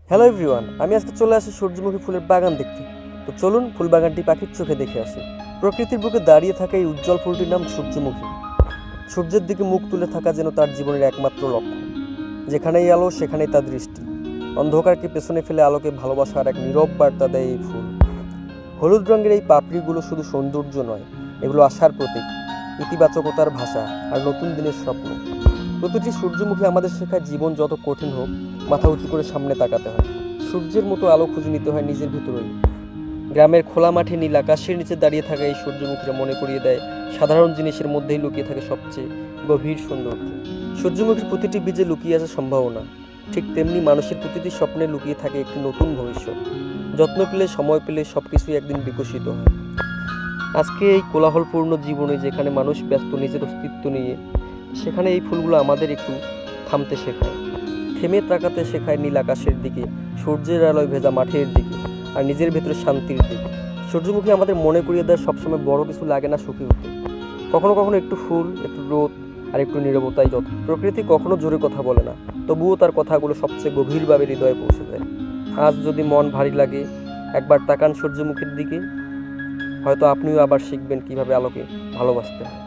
Hello everyone, আমি আজকে চলে আসি সূর্যমুখী ফুলের বাগান দেখতে। তো চলুন ফুল বাগানটি পাখির চোখে দেখে আসি। প্রকৃতির বুকে দাঁড়িয়ে থাকা এই উজ্জ্বল ফুলটির নাম সূর্যমুখী। সূর্যের দিকে মুখ তুলে থাকা যেন তার জীবনের একমাত্র লক্ষ্য। যেখানেই আলো সেখানেই তার দৃষ্টি। অন্ধকারকে পেছনে ফেলে আলোকে ভালোবাসার এক নীরব বার্তা দেয় এই ফুল। হলুদ রঙের এই পাপড়িগুলো শুধু সৌন্দর্য নয়, এগুলো আশার প্রতীক, ইতিবাচকতার ভাষা আর নতুন দিনের স্বপ্ন। প্রতিটি সূর্যমুখী আমাদের শেখায় জীবন যত কঠিন হোক, মাথা উঁচু করে সামনে তাকাতে হয়। সূর্যের মতো আলো খুঁজে নিতে হয় নিজের ভেতরেই। গ্রামের খোলা মাঠে নীল আকাশের নিচে দাঁড়িয়ে থাকা এই সূর্যমুখীরা মনে করিয়ে দেয় সাধারণ জিনিসের মধ্যেই লুকিয়ে থাকে সবচেয়ে গভীর সৌন্দর্য। সূর্যমুখীর প্রতিটি বীজে লুকিয়ে আছে সম্ভাবনা, ঠিক তেমনি মানুষের প্রতিটি স্বপ্নে লুকিয়ে থাকে একটি নতুন ভবিষ্যৎ। যত্ন পেলে, সময় পেলে সবকিছুই একদিন বিকশিত হয়। আজকে এই কোলাহলপূর্ণ জীবনে যেখানে মানুষ ব্যস্ত নিজের অস্তিত্ব নিয়ে, সেখানে এই ফুলগুলো আমাদের একটু থামতে শেখায়, থেমে তাকাতে শেখায় নীল আকাশের দিকে, সূর্যের আলোয় ভেজা মাঠের দিকে, আর নিজের ভেতরে শান্তির দিকে। সূর্যমুখী আমাদের মনে করিয়ে দেয় সবসময় বড় কিছু লাগে না সুখী হতে। কখনো কখনো একটু ফুল, একটু রোদ আর একটু নীরবতাই যত। প্রকৃতি কখনো জোরে কথা বলে না, তবুও তার কথাগুলো সবচেয়ে গভীরভাবে হৃদয়ে পৌঁছে যায়। আজ যদি মন ভারী লাগে, একবার তাকান সূর্যমুখীর দিকে, হয়তো আপনিও আবার শিখবেন কিভাবে আলোকে ভালোবাসতে হয়।